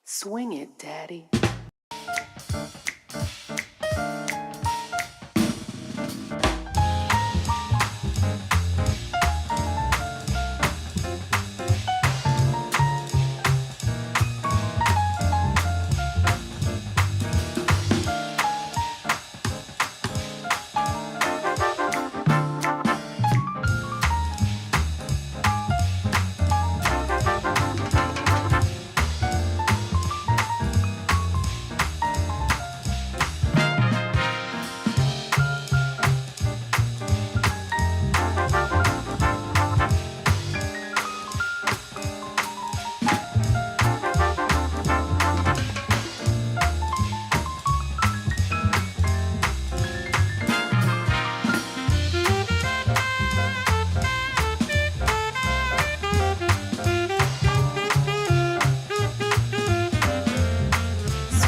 Swing it, Daddy.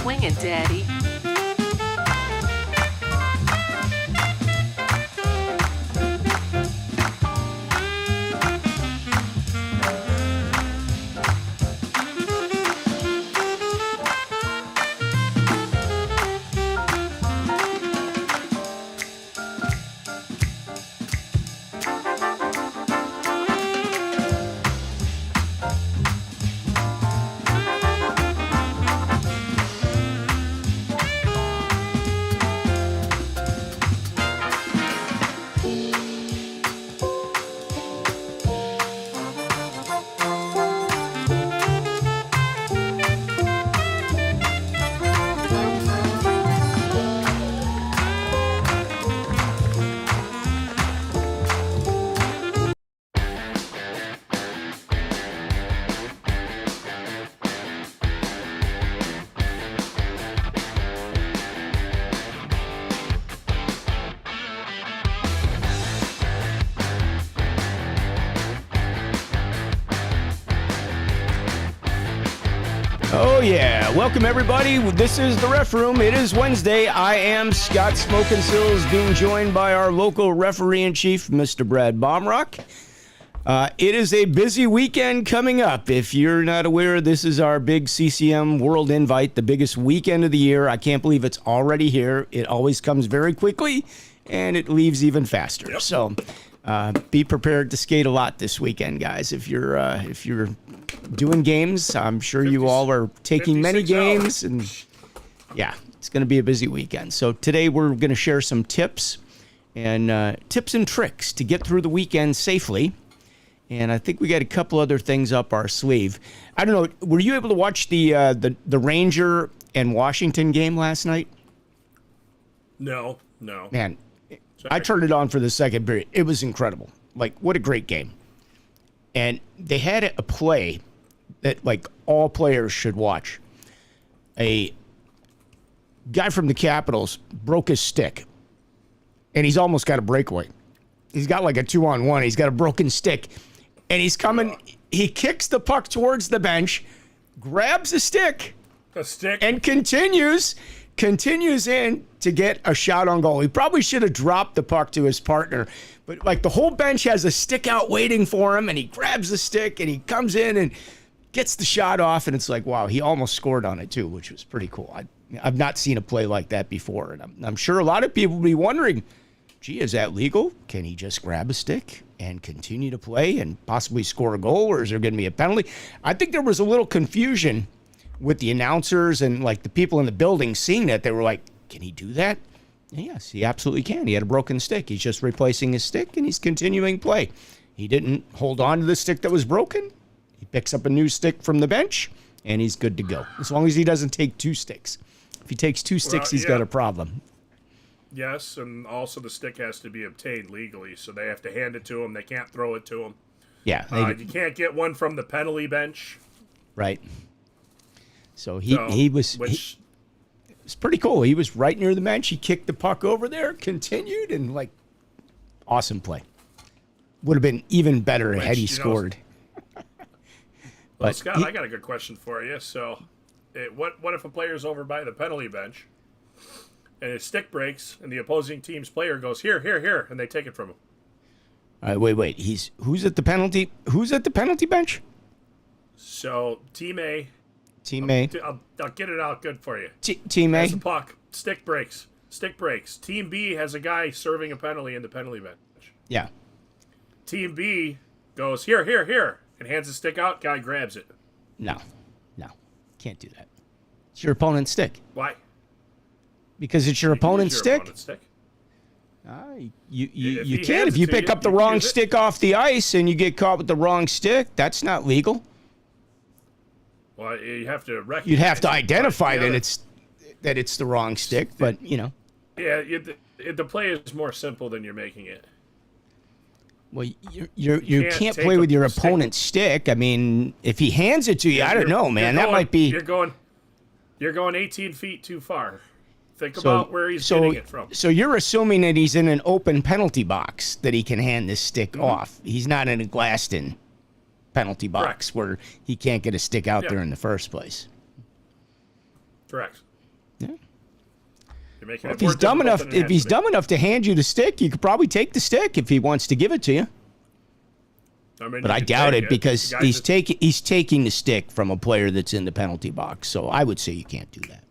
Swing it, Daddy. Oh yeah, welcome everybody. This is the Ref Room. It is Wednesday. I am Scott Smokin Silz, being joined by our local referee-in-chief, Mr. Brad Baumruck. It is a busy weekend coming up. If you're not aware, this is our big CCM World Invite, the biggest weekend of the year. I can't believe it's already here. It always comes very quickly, and it leaves even faster. Yep. So be prepared to skate a lot this weekend, guys. If you're doing games, I'm sure you all are taking many games, and yeah, it's going to be a busy weekend. So today we're going to share some tips and tricks to get through the weekend safely. And I think we got a couple other things up our sleeve. I don't know, were you able to watch the Ranger and Washington game last night? No. Man, I turned it on for the second period. It was incredible. Like, what a great game. And they had a play that, like, all players should watch. A guy from the Capitals broke his stick, and he's almost got a breakaway. He's got like a 2-on-1. He's got a broken stick, and he's coming. He kicks the puck towards the bench, grabs the stick, and continues in to get a shot on goal. He probably should have dropped the puck to his partner, but like the whole bench has a stick out waiting for him, and he grabs the stick and he comes in and gets the shot off, and it's like, wow, he almost scored on it too, which was pretty cool. I've not seen a play like that before, and I'm sure a lot of people will be wondering, gee, is that legal? Can he just grab a stick and continue to play and possibly score a goal, or is there going to be a penalty? I think there was a little confusion with the announcers and like the people in the building seeing that. They were like, can he do that? Yes, he absolutely can. He had a broken stick. He's just replacing his stick, and he's continuing play. He didn't hold on to the stick that was broken. He picks up a new stick from the bench, and he's good to go. As long as he doesn't take two sticks. If he takes two sticks, he's got a problem. Yes, and also the stick has to be obtained legally, so they have to hand it to him. They can't throw it to him. Yeah. You can't get one from the penalty bench. Right. So it was pretty cool. He was right near the bench. He kicked the puck over there, continued, and like, awesome play. Would have been even better had he scored. Well, Scott, I got a good question for you. So, what if a player's over by the penalty bench, and his stick breaks, and the opposing team's player goes, here, and they take it from him? All right, wait. Who's at the penalty bench? So, Team A Team A. I'll get it out good for you. Team A. Has the puck. Stick breaks. Team B has a guy serving a penalty in the penalty bench. Yeah. Team B goes, here, and hands the stick out. Guy grabs it. No. Can't do that. It's your opponent's stick. Why? Because it's your opponent's stick? You can. If you pick up the wrong stick off the ice and you get caught with the wrong stick, that's not legal. Well, you have to recognize. You'd have to identify that it's the wrong stick, but, you know. Yeah, the play is more simple than you're making it. Well, you can't play with your opponent's stick. I mean, if he hands it to you, I don't know, man. That might be... You're going 18 feet too far. Think about where he's getting it from. So you're assuming that he's in an open penalty box that he can hand this stick off. He's not in a glassed-in penalty box where he can't get a stick out there in the first place. Correct. Yeah. You're making If he's dumb enough to hand you the stick, you could probably take the stick if he wants to give it to you. I mean, but I doubt it because he's taking the stick from a player that's in the penalty box. So I would say you can't do that.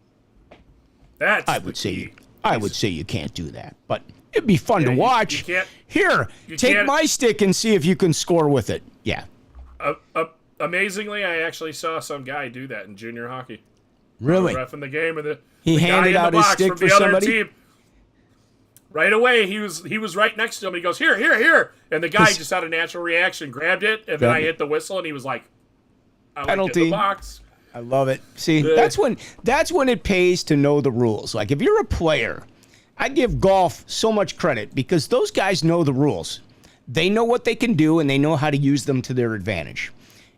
I would say you can't do that. But it'd be fun to watch. Here, take my stick and see if you can score with it. Yeah. Amazingly, I actually saw some guy do that in junior hockey. Really? Ref in the game, and he handed out his stick for somebody. Team, right away, he was right next to him. He goes, here, and the guy just had a natural reaction, grabbed it, and then I hit the whistle, and he was like, penalty. In the box. I love it. See, that's when it pays to know the rules. Like if you're a player, I give golf so much credit because those guys know the rules. They know what they can do and they know how to use them to their advantage.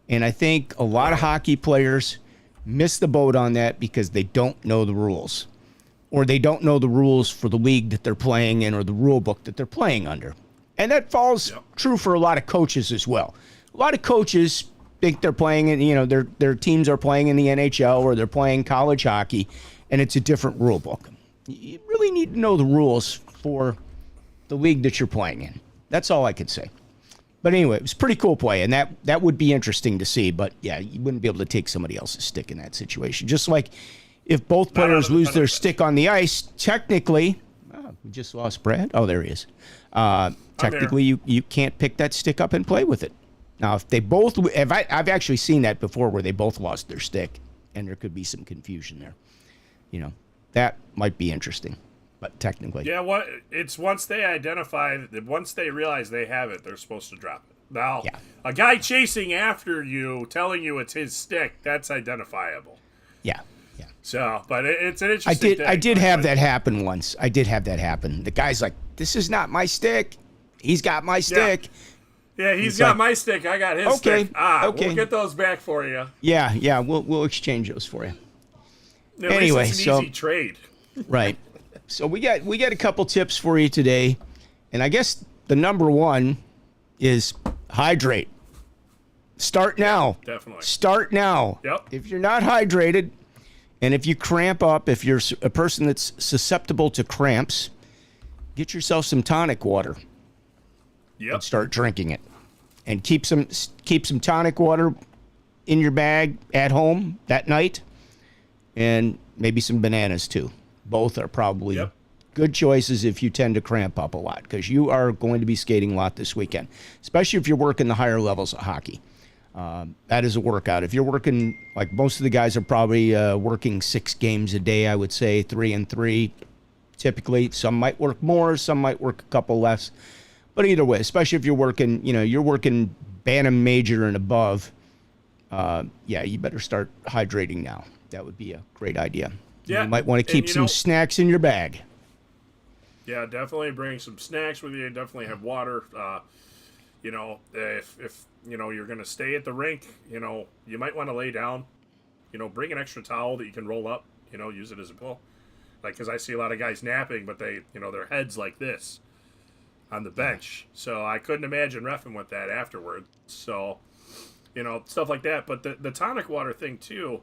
And I think a lot of hockey players miss the boat on that because they don't know the rules. Or they don't know the rules for the league that they're playing in or the rule book that they're playing under. And that falls true for a lot of coaches as well. A lot of coaches think they're playing in, their teams are playing in the NHL or they're playing college hockey, and it's a different rule book. You really need to know the rules for the league that you're playing in. That's all I can say. But anyway, it was a pretty cool play, and that would be interesting to see. But, yeah, you wouldn't be able to take somebody else's stick in that situation. Just like if both players lose their stick on the ice, technically we just lost Brad. Oh, there he is. Technically, you can't pick that stick up and play with it. Now, if they both, I've actually seen that before where they both lost their stick, and there could be some confusion there. That might be interesting, but technically. Yeah, it's once they once they realize they have it, they're supposed to drop it. Now, a guy chasing after you, telling you it's his stick, that's identifiable. Yeah. So, but it's an interesting thing. I did have that happen once. The guy's like, this is not my stick. He's got my stick. Yeah, he's got my stick. I got his stick. We'll get those back for you. Yeah, we'll exchange those for you. Anyway, it's an easy trade. Right. So we got a couple tips for you today, and I guess the number one is hydrate. Start now. Definitely. Start now. Yep. If you're not hydrated, and if you cramp up, if you're a person that's susceptible to cramps, get yourself some tonic water. Yep. And start drinking it, and keep some tonic water in your bag at home that night, and maybe some bananas too. Both are probably good choices if you tend to cramp up a lot, because you are going to be skating a lot this weekend, especially if you're working the higher levels of hockey. That is a workout. If you're working, like most of the guys are probably working 6 games a day, I would say 3 and 3. Typically, some might work more, some might work a couple less. But either way, especially if you're working, you're working Bantam Major and above, you better start hydrating now. That would be a great idea. Yeah. You might want to keep some snacks in your bag. Yeah, definitely bring some snacks with you. Definitely have water. If you're going to stay at the rink, you might want to lay down. Bring an extra towel that you can roll up. Use it as a pillow. Because I see a lot of guys napping, but they, their head's like this on the bench. So I couldn't imagine reffing with that afterwards. So, stuff like that. But the tonic water thing too,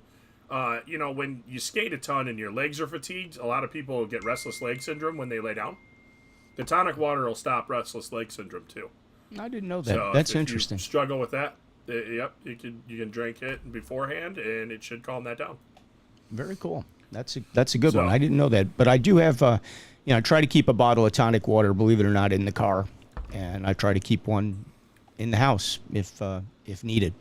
when you skate a ton and your legs are fatigued, a lot of people get restless leg syndrome when they lay down. The tonic water will stop restless leg syndrome too. I didn't know that. So That's if interesting. You struggle with that? Yep, you can drink it beforehand, and it should calm that down. Very cool. That's a good one. I didn't know that, but I do have. I try to keep a bottle of tonic water, believe it or not, in the car, and I try to keep one in the house if needed.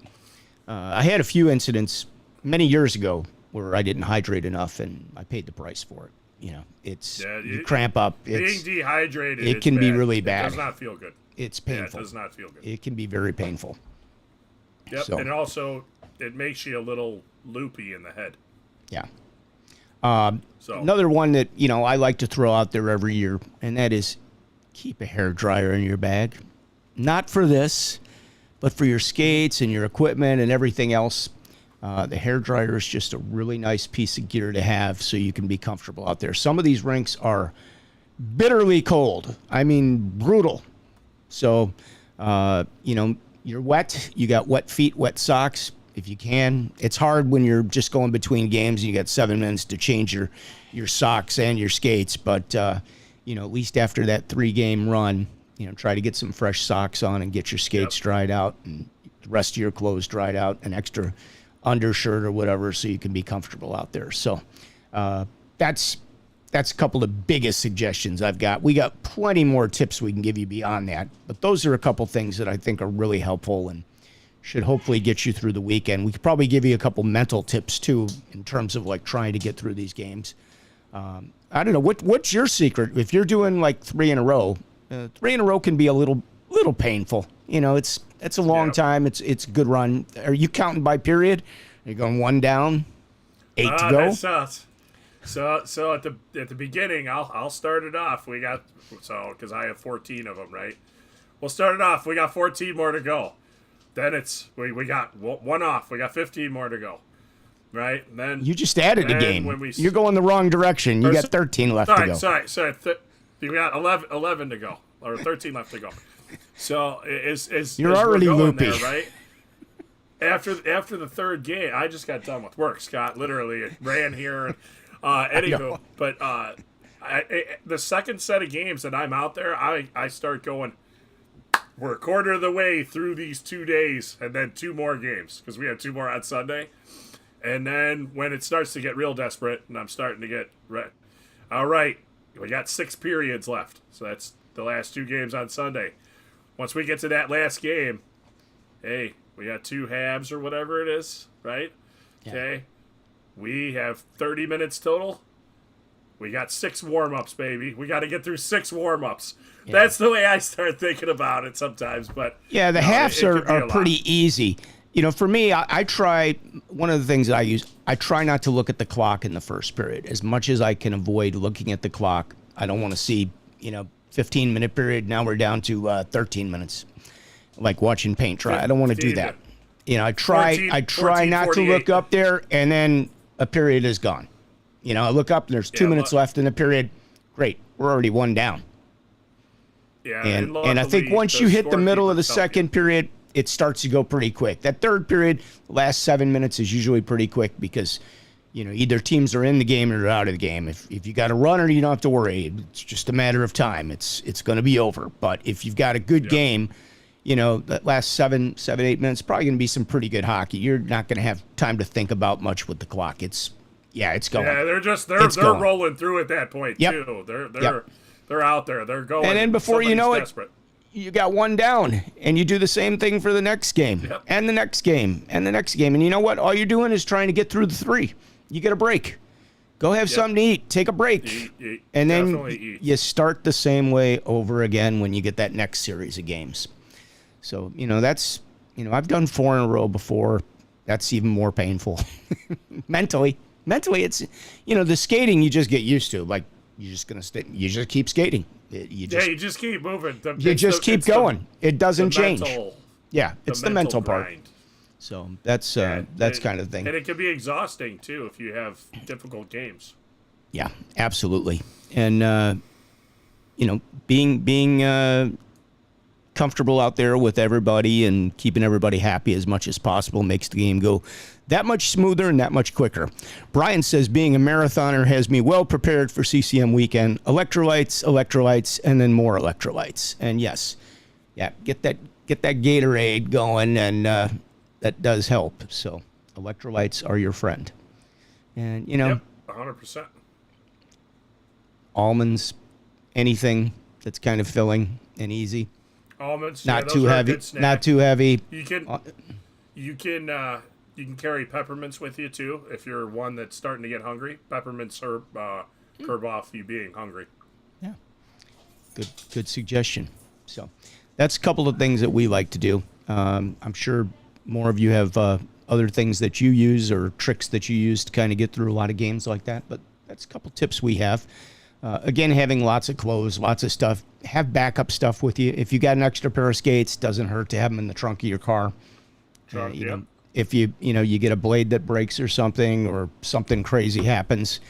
I had a few incidents many years ago where I didn't hydrate enough, and I paid the price for it. You cramp up. Being dehydrated. It can be really bad. It does not feel good. It's painful. Yeah, it does not feel good. It can be very painful. Yep, So. and also it makes you a little loopy in the head. Yeah. So Another one that I like to throw out there every year, and that is keep a hair dryer in your bag. Not for this, but for your skates and your equipment and everything else. The hair dryer is just a really nice piece of gear to have so you can be comfortable out there. Some of these rinks are bitterly cold. I mean, brutal. So, you're wet. You got wet feet, wet socks, if you can. It's hard when you're just going between games and you got 7 minutes to change your socks and your skates. But, at least after that 3-game run, try to get some fresh socks on and get your skates dried out and the rest of your clothes dried out, an extra undershirt or whatever, so you can be comfortable out there. So that's a couple of biggest suggestions I've got. We got plenty more tips we can give you beyond that, but those are a couple things that I think are really helpful and should hopefully get you through the weekend. We could probably give you a couple mental tips too in terms of like trying to get through these games. I don't know, what's your secret if you're doing like 3 in a row? 3 in a row can be a little painful. It's a long time. It's a good run. Are you counting by period? Are you going 1 down, 8 to go? So at the beginning, I'll start it off. Because I have 14 of them, right? We'll start it off. We got 14 more to go. Then we got 1 off. We got 15 more to go, right? And then you just added a game. You're going the wrong direction. You got 13 left to go. Sorry. We got 11 to go, or 13 left to go. So you're already loopy, there, right? After the 3rd game, I just got done with work. Scott literally ran here. Anywho, but the second set of games that I'm out there, I start going. We're a quarter of the way through these 2 days, and then 2 more games because we have 2 more on Sunday. And then when it starts to get real desperate, and I'm starting to get all right, we got 6 periods left, so that's the last 2 games on Sunday. Once we get to that last game, hey, we got 2 halves or whatever it is, right? Yeah. Okay, we have 30 minutes total. We got 6 warm-ups, baby. We got to get through 6 warm-ups. Yeah. That's the way I start thinking about it sometimes. But yeah, the halves are pretty easy. For me, I try, one of the things that I use, I try not to look at the clock in the first period. As much as I can avoid looking at the clock, I don't want to see, 15-minute period. Now we're down to 13 minutes, like watching paint dry. I don't want to do that. I try not to look up there, and then a period is gone. I look up and there's 2 minutes left in the period. Great, we're already 1 down. Yeah, and I think once you hit the middle of the second period, it starts to go pretty quick. That 3rd period, the last 7 minutes is usually pretty quick because, either teams are in the game or they're out of the game. If you got a runner, you don't have to worry. It's just a matter of time. It's going to be over. But if you've got a good game, that last 7, 8 minutes, probably going to be some pretty good hockey. You're not going to have time to think about much with the clock. It's going. Yeah, they're rolling through at that point too. They're out there. They're going. And then before you know desperate. You got 1 down, and you do the same thing for the next game, and the next game, and the next game. And you know what? All you're doing is trying to get through the 3. You get a break. Go have something to eat. Take a break. Eat. And then you start the same way over again when you get that next series of games. So, that's, I've done 4 in a row before. That's even more painful. Mentally, it's, the skating you just get used to. Like, you're just going to stay. You just keep skating. You just keep moving. You just keep going. It doesn't change. It's the mental part. Grind. So that's kind of thing. And it can be exhausting too if you have difficult games. Yeah, absolutely. And being comfortable out there with everybody and keeping everybody happy as much as possible makes the game go that much smoother and that much quicker. Brian says, being a marathoner has me well prepared for CCM weekend. Electrolytes, and then more electrolytes. And yes, get that Gatorade going and that does help. So electrolytes are your friend. And, you know, Yep, 100%. almonds, anything that's kind of filling and easy. Almonds, Not those too are a heavy. good snack. Not too heavy. You can carry peppermints with you too if you're one that's starting to get hungry. Peppermints curb off you being hungry. Yeah. Good suggestion. So that's a couple of things that we like to do. I'm sure more of you have other things that you use or tricks that you use to kind of get through a lot of games like that. But that's a couple tips we have. Again, having lots of clothes, lots of stuff. Have backup stuff with you. If you got an extra pair of skates, doesn't hurt to have them in the trunk of your car. You know, if you get a blade that breaks or something crazy happens,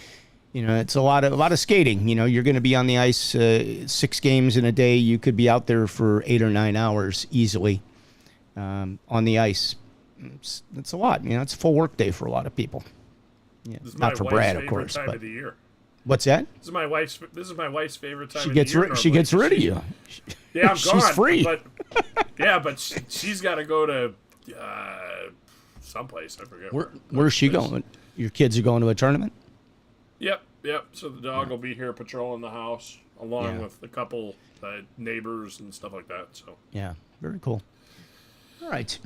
you know, it's a lot of skating. You know, you're going to be on the ice 6 games in a day. You could be out there for 8 or 9 hours easily on the ice. It's a lot. You know, it's a full work day for a lot of people. Yeah, not for Brad, of course. Time but of the year. What's that? This is my wife's favorite time. She gets rid of you. Yeah, I'm gone. She's free. But she's got to go to someplace. I forget. Where's she going? Your kids are going to a tournament? Yep. So the dog will be here patrolling the house along with a couple neighbors and stuff like that. So yeah, very cool. All right.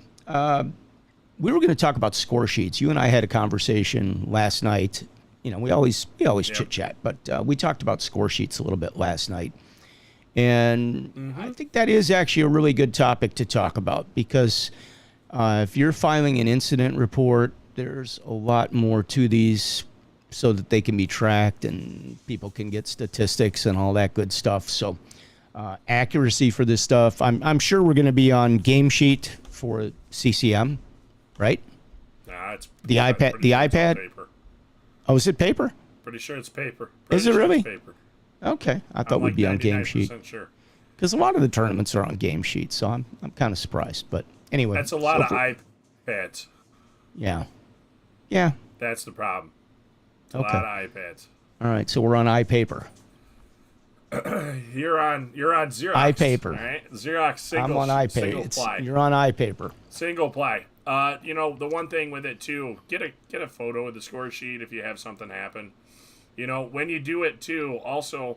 We were going to talk about score sheets. You and I had a conversation last night. You know, we always chit chat, but we talked about score sheets a little bit last night, and I think that is actually a really good topic to talk about because if you're filing an incident report, there's a lot more to these so that they can be tracked and people can get statistics and all that good stuff. So accuracy for this stuff, I'm sure we're going to be on Game Sheet for CCM, right? Nah, it's the iPad. The iPad. Paper. Oh, is it paper? Pretty sure it's paper. Is it really? Paper. Okay, I thought we'd be on Game Sheet. Sure. Because a lot of the tournaments are on Game Sheet, so I'm kind of surprised. But anyway, That's a lot of iPads. Yeah. That's the problem. A Okay. lot of iPads. All right, so we're on iPaper. You're on Xerox. iPaper. All right, Xerox single. I'm on Single iPad. ply. You're on iPaper. Single ply. You know, the one thing with it too, get a photo of the score sheet if you have something happen. You know, when you do it too, also,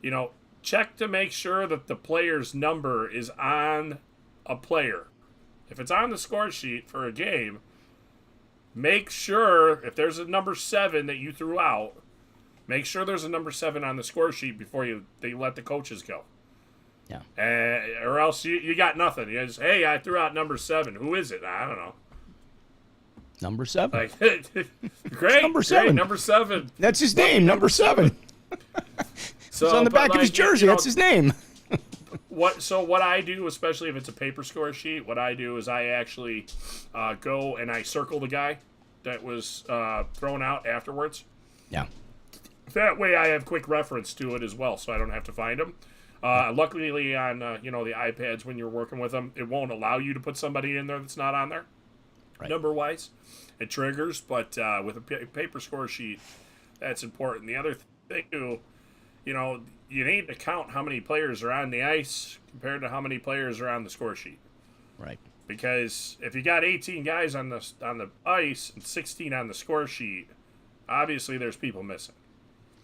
you know, check to make sure that the player's number is on a player. If it's on the score sheet for a game, make sure if there's a number 7 that you threw out, make sure there's a number 7 on the score sheet before they let the coaches go. Yeah. Or else you got nothing. You just, hey, I threw out number 7. Who is it? I don't know. Number 7. Like, great. Number 7. Great, number 7. That's his name, number 7. So it's on the back of his jersey. That's his name. What I do, especially if it's a paper score sheet, what I do is I actually go and I circle the guy that was thrown out afterwards. Yeah. That way I have quick reference to it as well, so I don't have to find them. Luckily on the iPads when you're working with them, it won't allow you to put somebody in there that's not on there, number wise. It triggers, but with a paper score sheet, that's important. The other thing too, you need to count how many players are on the ice compared to how many players are on the score sheet. Right. Because if you got 18 guys on the ice and 16 on the score sheet, obviously there's people missing.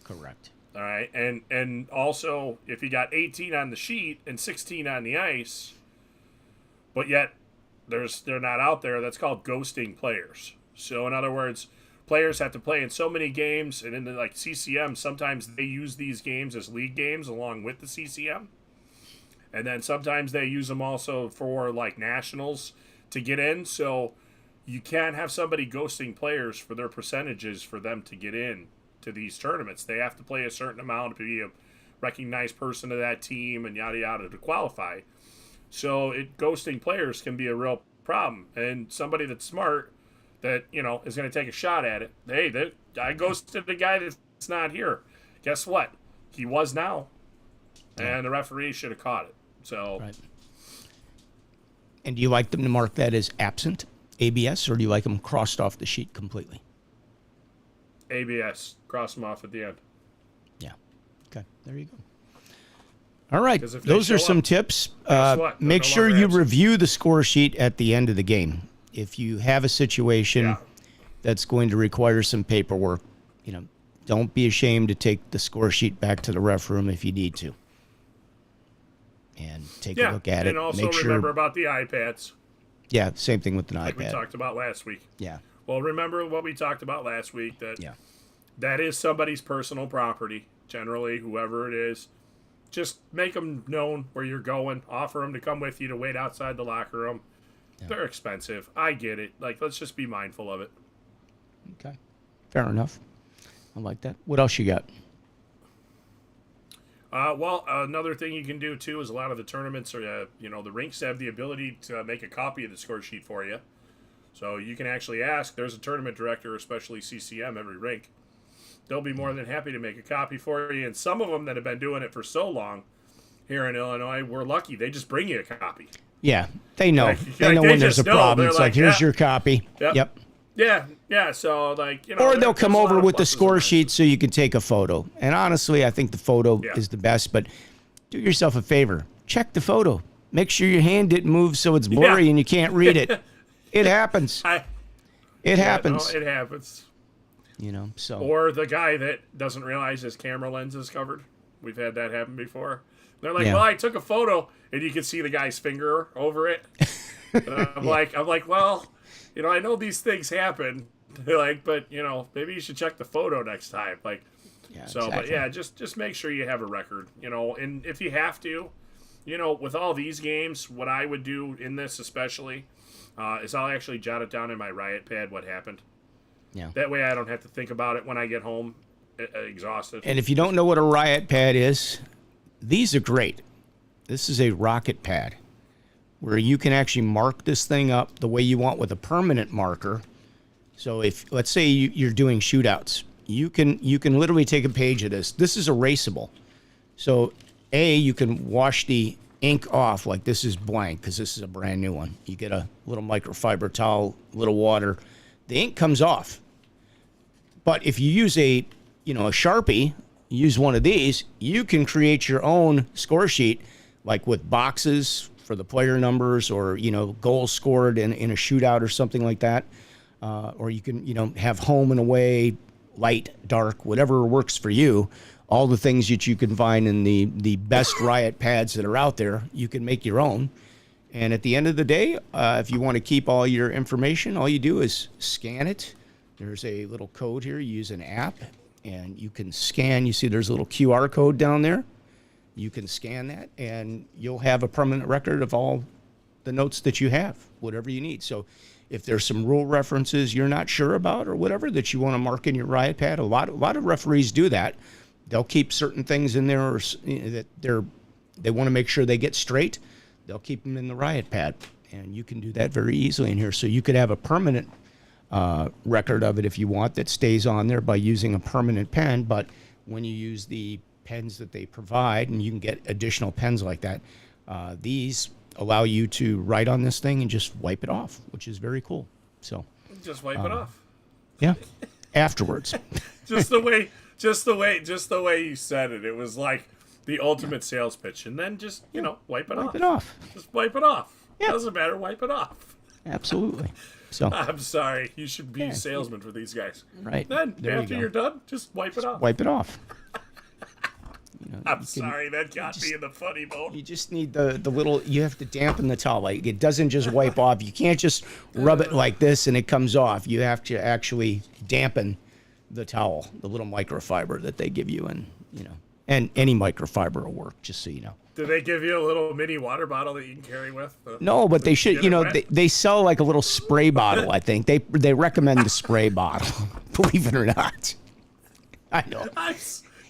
Correct. All right, and also if you got 18 on the sheet and 16 on the ice, but yet they're not out there, that's called ghosting players. So in other words, players have to play in so many games, and in the, like CCM, sometimes they use these games as league games along with the CCM, and then sometimes they use them also for like nationals to get in. So you can't have somebody ghosting players for their percentages for them to get in to these tournaments. They have to play a certain amount to be a recognized person of that team and yada yada to qualify. So ghosting players can be a real problem. And somebody that's smart that is going to take a shot at it. Hey, I ghosted the guy that's not here. Guess what? He was now, and the referee should have caught it. So. Right. And do you like them to mark that as absent, ABS, or do you like them crossed off the sheet completely? ABS. Cross them off at the end. Yeah. Okay. There you go. All right. Those are some tips. Make sure you review the score sheet at the end of the game. if you have a situation that's going to require some paperwork, don't be ashamed to take the score sheet back to the ref room if you need to. And take a look at it. And also remember about the iPads. Yeah, same thing with an like iPad. we talked about last week. Yeah. Well, remember what we talked about last week, that is somebody's personal property, generally, whoever it is. Just make them known where you're going. Offer them to come with you to wait outside the locker room. Yeah. They're expensive. I get it. Let's just be mindful of it. Okay. Fair enough. I like that. What else you got? Well, another thing you can do, too, is a lot of the tournaments are, the rinks have the ability to make a copy of the score sheet for you. So you can actually ask. There's a tournament director, especially CCM, every rink. They'll be more than happy to make a copy for you. And some of them that have been doing it for so long here in Illinois, we're lucky. They just bring you a copy. Yeah, they know. They know when there's a problem. It's like, here's your copy. Yep. Yeah. So, or they'll come over with the score sheet so you can take a photo. And honestly, I think the photo is the best. But do yourself a favor. Check the photo. Make sure your hand didn't move so it's blurry and you can't read it. It happens. It happens. No, it happens. So. Or the guy that doesn't realize his camera lens is covered. We've had that happen before. They're like, well, I took a photo, and you can see the guy's finger over it. And I'm like, well, I know these things happen. But maybe you should check the photo next time. Exactly. But yeah, just make sure you have a record. And if you have to, with all these games, what I would do in this especially, is I'll actually jot it down in my riot pad what happened. Yeah. That way I don't have to think about it when I get home exhausted. And if you don't know what a riot pad is, these are great. This is a rocket pad where you can actually mark this thing up the way you want with a permanent marker. So if, let's say you're doing shootouts, you can literally take a page of this. This is erasable. So you can wash the ink off, like this is blank because this is a brand new one. You get a little microfiber towel, little water. The ink comes off. But if you use a Sharpie, use one of these, you can create your own score sheet, like with boxes for the player numbers or, goals scored in a shootout or something like that. Or you can, have home and away, light, dark, whatever works for you. All the things that you can find in the best riot pads that are out there, you can make your own. And at the end of the day, if you want to keep all your information, all you do is scan it. There's a little code here. You use an app, and you can scan. You see there's a little QR code down there. You can scan that, and you'll have a permanent record of all the notes that you have, whatever you need. So if there's some rule references you're not sure about or whatever that you want to mark in your riot pad, a lot of referees do that. They'll keep certain things in there that they want to make sure they get straight. They'll keep them in the riot pad, and you can do that very easily in here. So you could have a permanent record of it if you want that stays on there by using a permanent pen. But when you use the pens that they provide, and you can get additional pens like that, these allow you to write on this thing and just wipe it off, which is very cool. So just wipe it off. Yeah, afterwards. just the way you said it, it was like the ultimate sales pitch. And then just wipe it off. Wipe it off. Just wipe it off. Yeah. Doesn't matter. Wipe it off. Absolutely. So I'm sorry. You should be a salesman for these guys. Right. Then after you're done, just wipe it off. Wipe it off. I'm sorry, that got me in the funny mode. You just need the little, you have to dampen the towel. Like, it doesn't just wipe off. You can't just rub it like this and it comes off. You have to actually dampen the towel, the little microfiber that they give you. And any microfiber will work, just so you know. Do they give you a little mini water bottle that you can carry with? No, but they should, they sell like a little spray bottle, I think. They recommend the spray bottle, believe it or not. I know.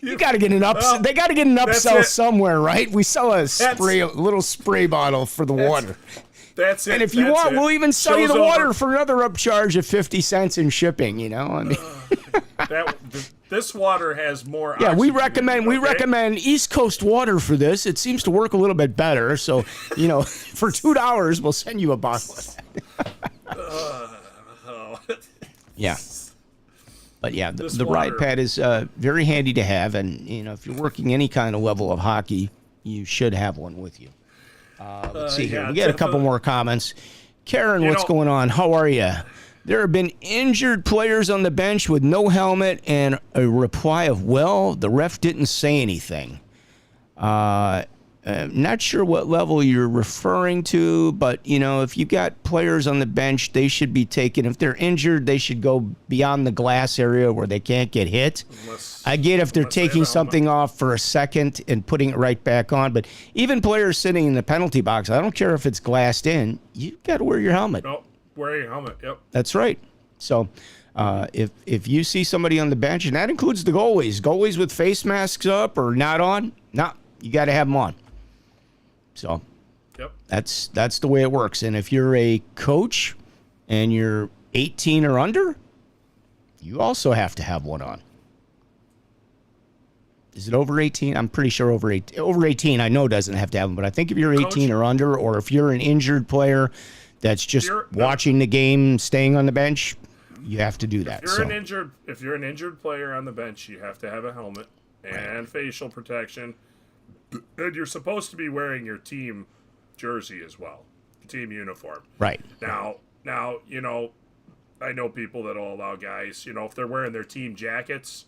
You got to get an upsell. They got to get an upsell somewhere, right? We sell a little spray bottle for the water. That's it. And if you want, we'll even sell you the water for another upcharge of 50 cents in shipping. I mean, this water has more. Yeah, we recommend East Coast water for this. It seems to work a little bit better. So, for $2, we'll send you a bottle. Yeah. But yeah, the riot pad is very handy to have, and if you're working any kind of level of hockey, you should have one with you. Let's see here. We got a couple more comments. Karen, what's going on? How are you? There have been injured players on the bench with no helmet, and a reply of, well, the ref didn't say anything. Not sure what level you're referring to, but, if you got players on the bench, they should be taken. If they're injured, they should go beyond the glass area where they can't get hit. I get if they're taking something off for a second and putting it right back on, but even players sitting in the penalty box, I don't care if it's glassed in, you got to wear your helmet. Oh, wear your helmet, yep. That's right. So if you see somebody on the bench, and that includes the goalies with face masks up or not on, you got to have them on. So yep. That's the way it works. And if you're a coach and you're 18 or under, you also have to have one on. Is it over 18? I'm pretty sure over 18. Over 18, I know doesn't have to have them, but I think if you're 18 or under, or if you're an injured player that's just watching the game, staying on the bench, you have to do that. If you're an injured player on the bench, you have to have a helmet and facial protection. And you're supposed to be wearing your team jersey as well, team uniform. Right. Now, I know people that will allow guys, if they're wearing their team jackets,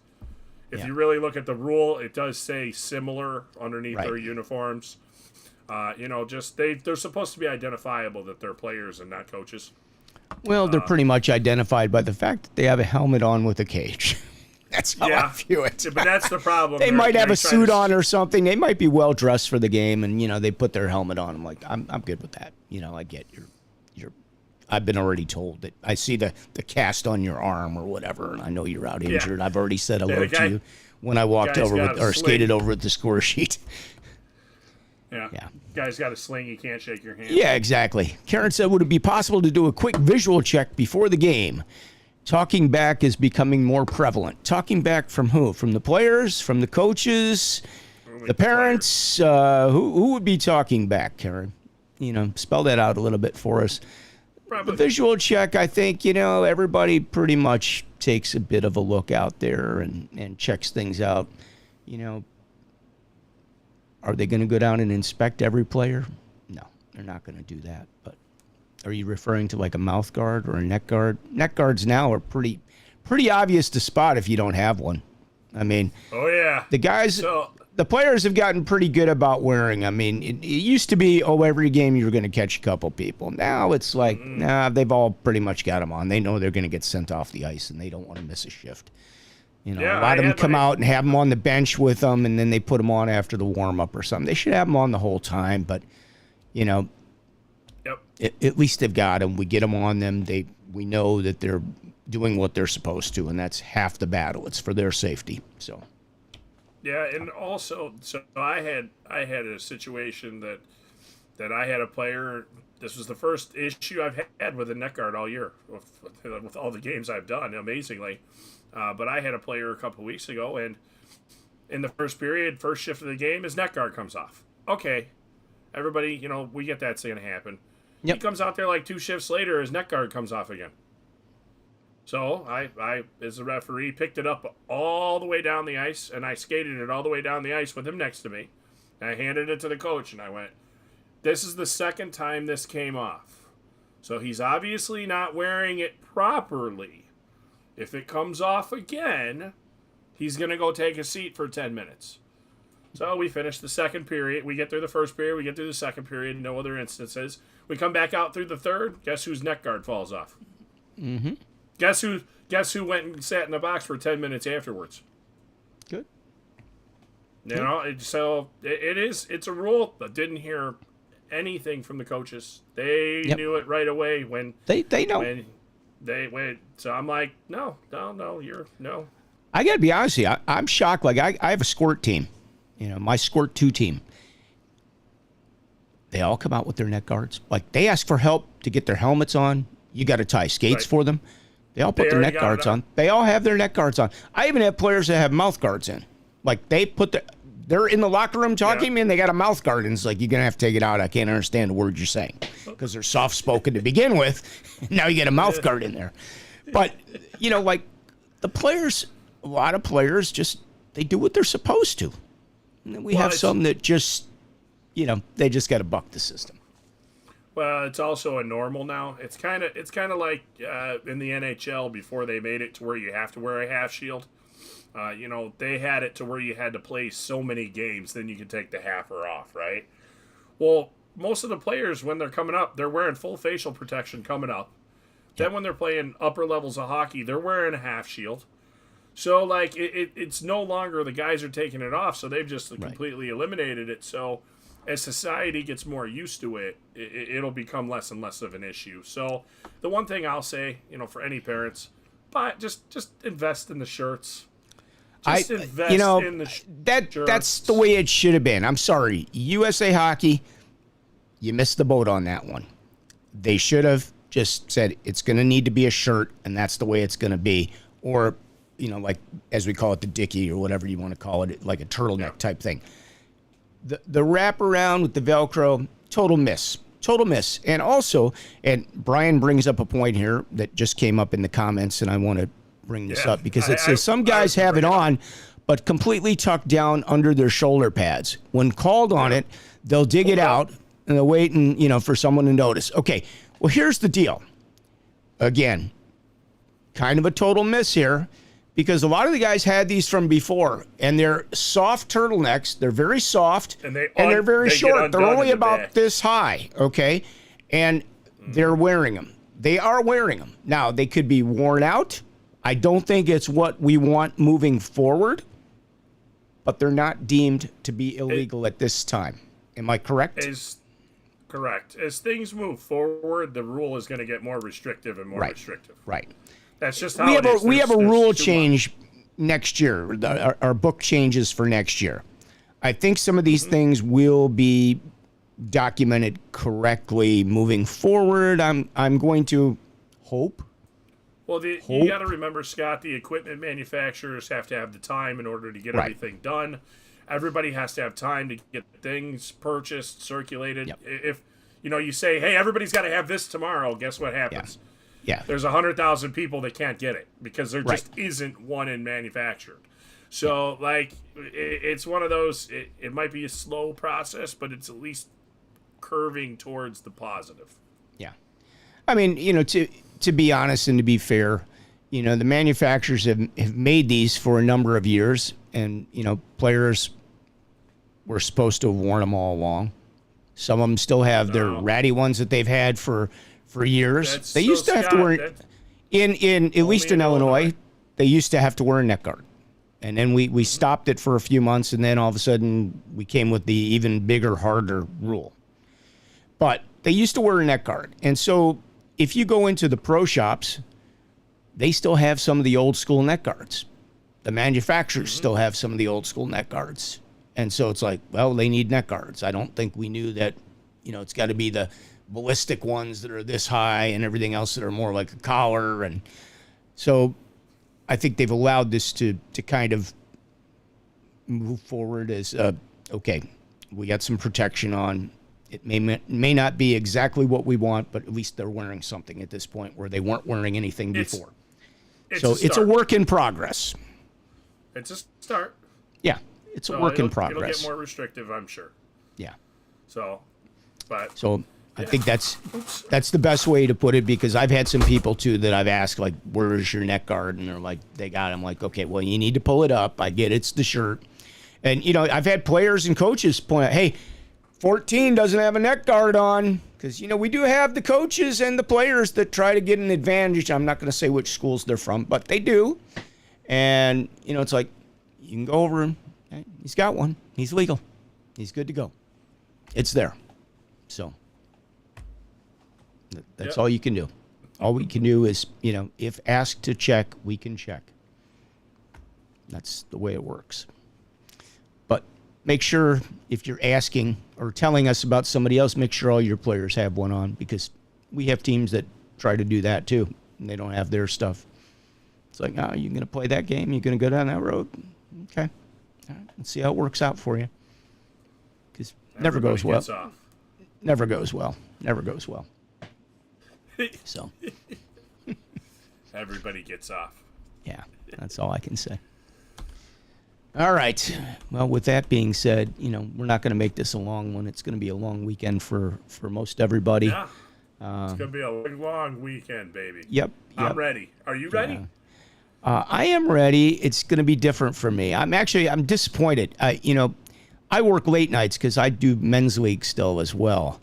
if you really look at the rule, it does say similar underneath their uniforms. They're supposed to be identifiable that they're players and not coaches. Well, they're pretty much identified by the fact that they have a helmet on with a cage. That's how I view it. But that's the problem. They might have a suit on or something. They might be well dressed for the game, and they put their helmet on. I'm like, I'm good with that. I get your. I've been already told that I see the cast on your arm or whatever, and I know you're out injured. I've already said hello to you when I walked over or skated over with the score sheet. Yeah. Guy's got a sling. He can't shake your hand. Yeah, exactly. Karen said, would it be possible to do a quick visual check before the game? Talking back is becoming more prevalent. Talking back from who? From the players? From the coaches? The parents? Who would be talking back, Karen? Spell that out a little bit for us. Probably. The visual check, I think, everybody pretty much takes a bit of a look out there and checks things out. Are they going to go down and inspect every player? No, they're not going to do that, but are you referring to like a mouth guard or a neck guard? Neck guards now are pretty obvious to spot if you don't have one. I mean, the players have gotten pretty good about wearing. I mean, it used to be, every game you were going to catch a couple people. Now it's like, they've all pretty much got them on. They know they're going to get sent off the ice, and they don't want to miss a shift. A lot of them come out and have them on the bench with them, and then they put them on after the warm-up or something. They should have them on the whole time, but, at least they've got them. We get them on them. We know that they're doing what they're supposed to, and that's half the battle. It's for their safety. So. Yeah, and also, so I had a situation that I had a player. This was the first issue I've had with a neck guard all year, with all the games I've done. Amazingly, but I had a player a couple weeks ago, and in the first period, first shift of the game, his neck guard comes off. Okay, everybody, we get that's going to happen. Yep. He comes out there like 2 shifts later, his neck guard comes off again. So I, as a referee, picked it up all the way down the ice, and I skated it all the way down the ice with him next to me. And I handed it to the coach, and I went, this is the second time this came off. So he's obviously not wearing it properly. If it comes off again, he's going to go take a seat for 10 minutes. So we finish the second period. We get through the first period. We get through the second period. No other instances. We come back out through the third. Guess whose neck guard falls off? Mm-hmm. Guess who went and sat in the box for 10 minutes afterwards? Good. It's a rule. I didn't hear anything from the coaches. They knew it right away when they know. When they went. So I'm like, no. I got to be honest with you. I'm shocked. Like I have a squirt team. My Squirt 2 team, they all come out with their neck guards. Like, they ask for help to get their helmets on. You got to tie skates for them. They all put their neck guards on. They all have their neck guards on. I even have players that have mouth guards in. Like, they're in the locker room talking, and they got a mouth guard, and it's like, you're going to have to take it out. I can't understand the words you're saying because they're soft-spoken to begin with. Now you get a mouth guard in there. But, like, the players, a lot of players they do what they're supposed to. And then we have some that just, they just got to buck the system. Well, it's also a normal now. It's kind of like in the NHL before they made it to where you have to wear a half shield. They had it to where you had to play so many games, then you could take the halfer off, right? Well, most of the players, when they're coming up, they're wearing full facial protection coming up. Then when they're playing upper levels of hockey, they're wearing a half shield. So, like, it's no longer the guys are taking it off, so they've just completely eliminated it. So, as society gets more used to it, it'll become less and less of an issue. So, the one thing I'll say, for any parents, just invest in the shirts. Just invest in the shirts. That's the way it should have been. I'm sorry. USA Hockey, you missed the boat on that one. They should have just said it's going to need to be a shirt, and that's the way it's going to be. Or, like, as we call it, the dickie or whatever you want to call it, like a turtleneck type thing. The wraparound with the Velcro, total miss. Total miss. And also, and Brian brings up a point here that just came up in the comments, and I want to bring this up because it says some guys have it on, but completely tucked down under their shoulder pads. When called on it, they'll dig it out, and they'll wait and, for someone to notice. Okay, well, here's the deal. Again, kind of a total miss here because a lot of the guys had these from before, and they're soft turtlenecks. They're very soft, and they're very short. They're only about this high, okay? And they're wearing them. They are wearing them. Now, they could be worn out. I don't think it's what we want moving forward, but they're not deemed to be illegal at this time. Am I correct? Correct. As things move forward, the rule is going to get more restrictive and more restrictive. Right. That's just how it is. We have a rule change next year. Our book changes for next year. I think some of these things will be documented correctly moving forward. I'm going to hope. Well, you got to remember, Scott, the equipment manufacturers have to have the time in order to get everything done. Everybody has to have time to get things purchased, circulated. Yep. If you say, hey, everybody's got to have this tomorrow, guess what happens? Yeah. There's 100,000 people that can't get it because there just isn't one in manufactured. So, it's one of those, it might be a slow process, but it's at least curving towards the positive. Yeah. I mean, to be honest and to be fair, the manufacturers have made these for a number of years, and, players were supposed to have worn them all along. Some of them still have their ratty ones that they've had for years. They used to have to wear, at least in Illinois, they used to have to wear a neck guard. And then we stopped it for a few months, and then all of a sudden we came with the even bigger, harder rule. But they used to wear a neck guard. And so if you go into the pro shops, they still have some of the old school neck guards. The manufacturers still have some of the old school neck guards. And so it's like, well, they need neck guards. I don't think we knew that, it's got to be the ballistic ones that are this high and everything else that are more like a collar. And so I think they've allowed this to kind of move forward as, okay, we got some protection on. It may not be exactly what we want, but at least they're wearing something at this point where they weren't wearing anything before. It's a work in progress. It's a start. Yeah, it's a work in progress. It'll get more restrictive, I'm sure. Yeah. So I think that's the best way to put it, because I've had some people too that I've asked, like, where is your neck guard? And they're like, they got it. I'm like, okay, well, you need to pull it up. I get it's the shirt. And, I've had players and coaches point out, hey, 14 doesn't have a neck guard on, because, we do have the coaches and the players that try to get an advantage. I'm not going to say which schools they're from, but they do. And, it's like, you can go over and he's got one. He's legal. He's good to go. It's there. So that's all you can do. All we can do is, if asked to check, we can check. That's the way it works. But make sure if you're asking or telling us about somebody else, make sure all your players have one on, because we have teams that try to do that too, and they don't have their stuff. It's like, oh, you're going to play that game? You're going to go down that road? Okay. All right. Let's see how it works out for you. Because never goes well. Never goes well. Never goes well. So. Everybody gets off. Yeah, that's all I can say. All right. Well, with that being said, we're not going to make this a long one. It's going to be a long weekend for most everybody. Yeah. It's going to be a long weekend, baby. Yep. I'm ready. Are you ready? I am ready. It's going to be different for me. I'm disappointed. I work late nights because I do men's league still as well.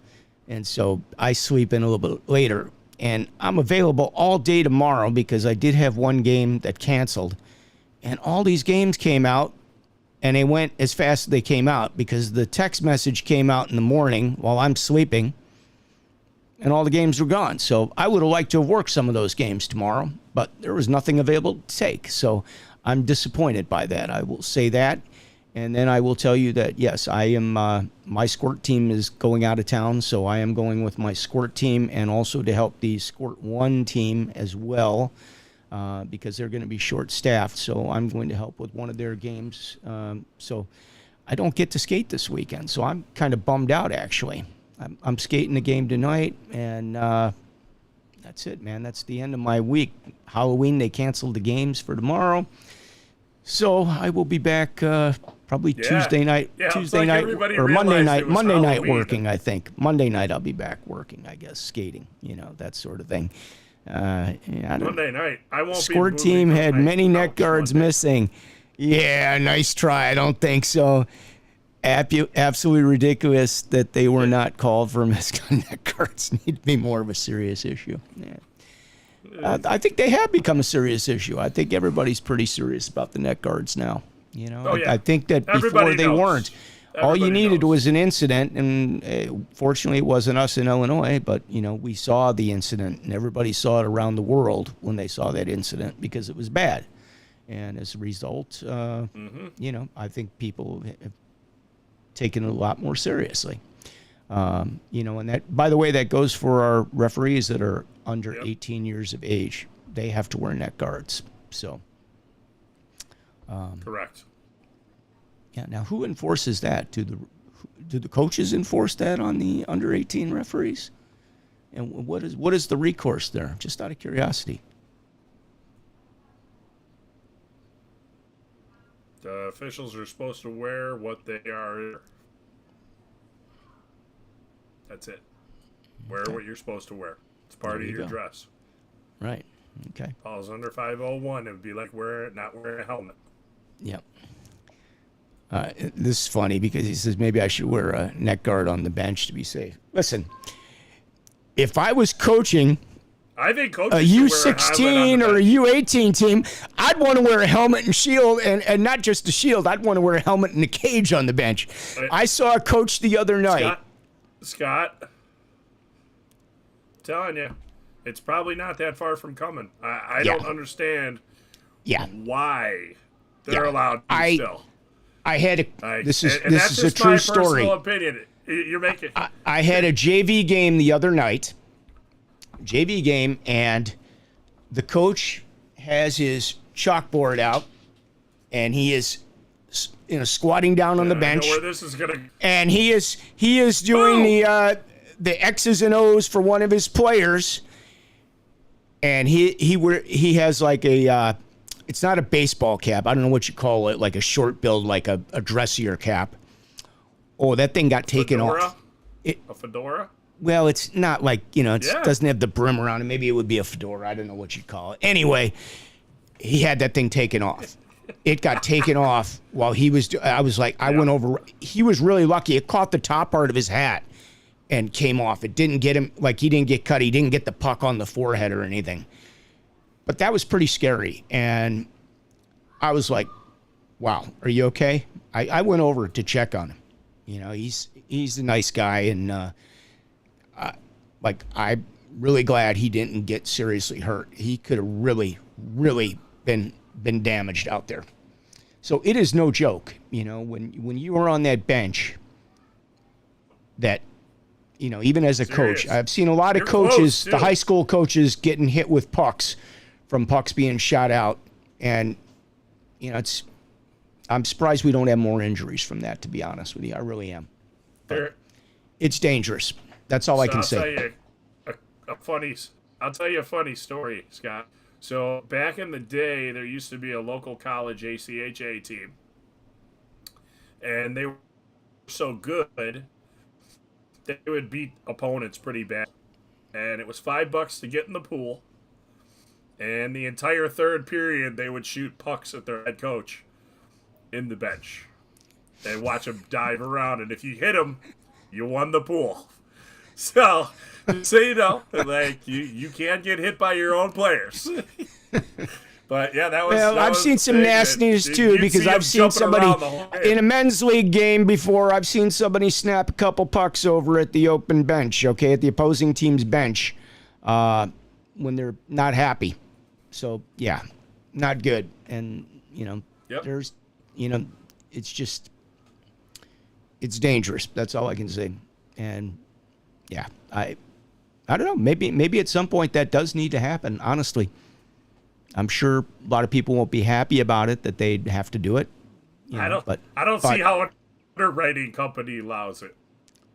And so I sleep in a little bit later. And I'm available all day tomorrow because I did have one game that canceled. And all these games came out, and they went as fast as they came out because the text message came out in the morning while I'm sleeping, and all the games were gone. So I would have liked to have worked some of those games tomorrow, but there was nothing available to take. So I'm disappointed by that. I will say that. And then I will tell you that, yes, I am. My squirt team is going out of town, so I am going with my squirt team and also to help the squirt one team as well. Because they're going to be short-staffed, so I'm going to help with one of their games. So I don't get to skate this weekend, so I'm kind of bummed out, actually. I'm skating the game tonight, and that's it, man. That's the end of my week. Halloween, they canceled the games for tomorrow, so I will be back probably Tuesday night, or Monday night. Monday night working, I think. Monday night I'll be back working, I guess, skating, that sort of thing. Monday night. I won't Squirt team had many neck guards missing. Yeah, nice try. I don't think so. Absolutely ridiculous that they were not called for missed neck guards. Need to be more of a serious issue. Yeah. I think they have become a serious issue. I think everybody's pretty serious about the neck guards now. I think that before they weren't. All you needed was an incident, and fortunately it wasn't us in Illinois, but, we saw the incident, and everybody saw it around the world when they saw that incident because it was bad. And as a result, I think people have taken it a lot more seriously. And that, by the way, that goes for our referees that are under 18 years of age. They have to wear neck guards. So, correct. Yeah. Now, who enforces that? Do the coaches enforce that on the under 18 referees? And what is the recourse there? Just out of curiosity. The officials are supposed to wear what they are. That's it. Wear what you're supposed to wear. It's part of your dress. Right. Okay. Falls under 501. It would be like not wearing a helmet. Yep. This is funny because he says maybe I should wear a neck guard on the bench to be safe. Listen, if I was coaching I think a U16 or a U18 team, I'd want to wear a helmet and shield, and not just a shield. I'd want to wear a helmet and a cage on the bench. I saw a coach the other night. Scott, I'm telling you, it's probably not that far from coming. I don't understand why they're allowed to still. I had this is a true story. Personal opinion. You're making. I had a JV game the other night. JV game, and the coach has his chalkboard out, and he is, squatting down on the bench. I know where this is gonna. And he is doing the X's and O's for one of his players, and he has like a. It's not a baseball cap. I don't know what you call it, like a short build, like a dressier cap. Oh, that thing got taken off. A fedora? Well, it's not like, it doesn't have the brim around it. Maybe it would be a fedora. I don't know what you'd call it. Anyway, he had that thing taken off. It got taken off while he was, I was like, I went over. He was really lucky. It caught the top part of his hat and came off. It didn't get him, like he didn't get cut. He didn't get the puck on the forehead or anything. But that was pretty scary. And I was like, wow, are you okay? I went over to check on him. He's a nice guy. And I'm really glad he didn't get seriously hurt. He could have really, really been damaged out there. So it is no joke, when you are on that bench that, even as a coach, I've seen a lot of coaches, the high school coaches getting hit with pucks from pucks being shot out. And, I'm surprised we don't have more injuries from that, to be honest with you. I really am. It's dangerous. That's all I can say. I'll tell you a funny story, Scott. So back in the day, there used to be a local college ACHA team, and they were so good they would beat opponents pretty bad. And it was $5 to get in the pool, and the entire third period they would shoot pucks at their head coach in the bench and watch him dive around, and if you hit him, you won the pool. So you know, like you can't get hit by your own players. But yeah, that was. Well, that I've was seen some nastiness too, because I've seen somebody in a men's league game before. I've seen somebody snap a couple pucks over at the open bench, okay, at the opposing team's bench, when they're not happy. So yeah, not good. And you know, there's, you know, it's just, it's dangerous. That's all I can say. And yeah, I don't know. Maybe at some point that does need to happen. Honestly. I'm sure a lot of people won't be happy about it, that they'd have to do it. You know, I don't see how an underwriting company allows it.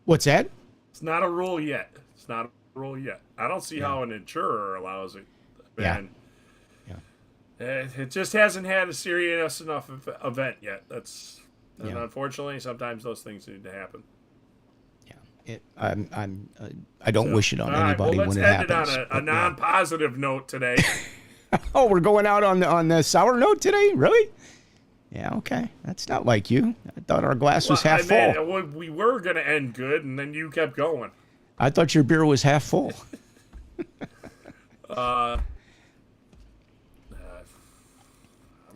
What's that? It's not a rule yet. I don't see how an insurer allows it. Man, it just hasn't had a serious enough event yet. And unfortunately, sometimes those things need to happen. I don't wish it on anybody when it happens. Let's end it on a non-positive note today. Oh, we're going out on the sour note today? Really? Yeah, okay. That's not like you. I thought our glass was half full. We were going to end good, and then you kept going. I thought your beer was half full. I'm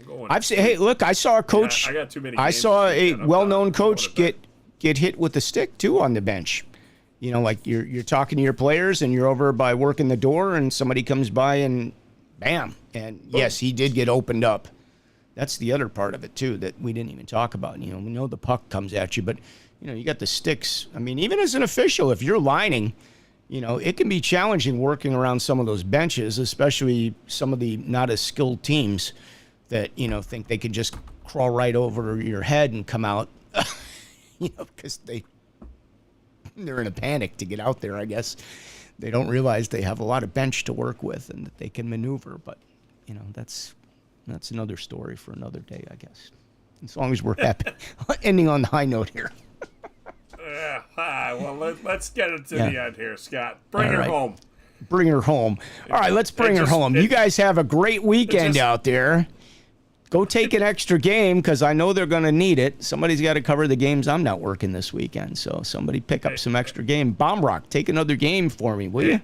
going. Hey, look, I saw a coach. I got too many. I saw a well-known coach get hit with a stick too on the bench. You know, like you're talking to your players, and you're over by working the door, and somebody comes by and bam. And yes, he did get opened up. That's the other part of it too that we didn't even talk about. You know, we know the puck comes at you, but you know, you got the sticks. I mean, even as an official, if you're lining, you know, it can be challenging working around some of those benches, especially some of the not as skilled teams that, you know, think they can just crawl right over your head and come out, you know, because they're in a panic to get out there, I guess. They don't realize they have a lot of bench to work with and that they can maneuver. But, you know, that's another story for another day, I guess. As long as we're happy. Ending on the high note here. Yeah. Well, let's get it to the end here, Scott. Bring her home. Bring her home. All right, let's bring her home. You guys have a great weekend out there. Go take an extra game, because I know they're going to need it. Somebody's got to cover the games. I'm not working this weekend, so somebody pick up some extra game. Baumruck, take another game for me, will you?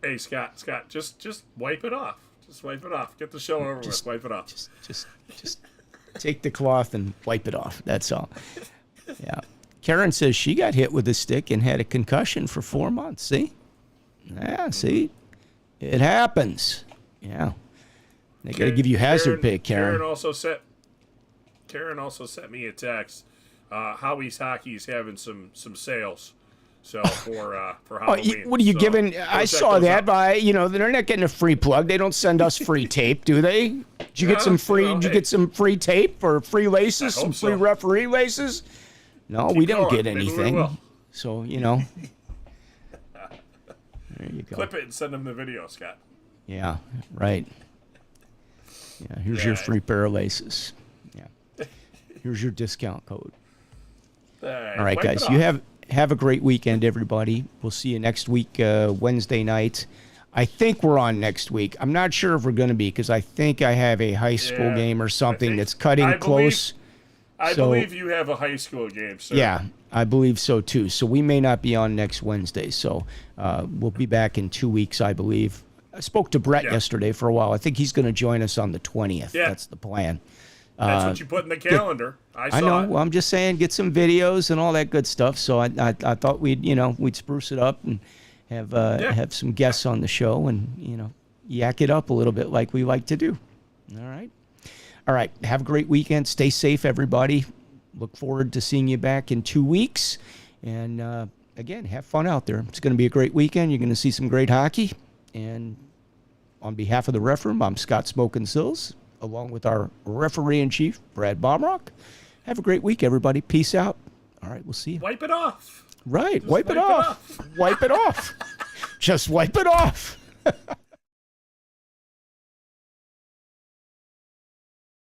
Hey, Scott, just wipe it off. Just wipe it off. Get the show over with. Wipe it off. Just take the cloth and wipe it off. That's all. Yeah. Karen says she got hit with a stick and had a concussion for 4 months. See? Yeah, see? It happens. Yeah. They got to give you hazard pay, Karen. Karen also sent me a text. Howie's Hockey's having some sales. So for Halloween. What are you giving? I saw that by, you know, they're not getting a free plug. They don't send us free tape, do they? Did you get some free? Did you get some free tape or free laces? Some free referee laces? No, we don't get anything. So you know. There you go. Clip it and send them the video, Scott. Yeah. Right. Yeah. Here's your free pair of laces. Yeah. Here's your discount code. All right, guys. You have a great weekend, everybody. We'll see you next week, Wednesday night. I think we're on next week. I'm not sure if we're going to be, because I think I have a high school game or something that's cutting close. I believe you have a high school game, sir. Yeah, I believe so, too. So we may not be on next Wednesday. So we'll be back in 2 weeks, I believe. I spoke to Brett yesterday for a while. I think he's going to join us on the 20th. Yeah. That's the plan. That's what you put in the calendar. I know. Well, I'm just saying, get some videos and all that good stuff. So I thought we'd spruce it up and have some guests on the show and yak it up a little bit like we like to do. All right. Have a great weekend. Stay safe, everybody. Look forward to seeing you back in 2 weeks. And again, have fun out there. It's going to be a great weekend. You're going to see some great hockey. And on behalf of the Ref Room, I'm Scott Smokin Silz, along with our referee-in-chief, Brad Baumruck. Have a great week, everybody. Peace out. All right, we'll see you. Wipe it off. Right, wipe it off. Wipe it off. Just wipe it off.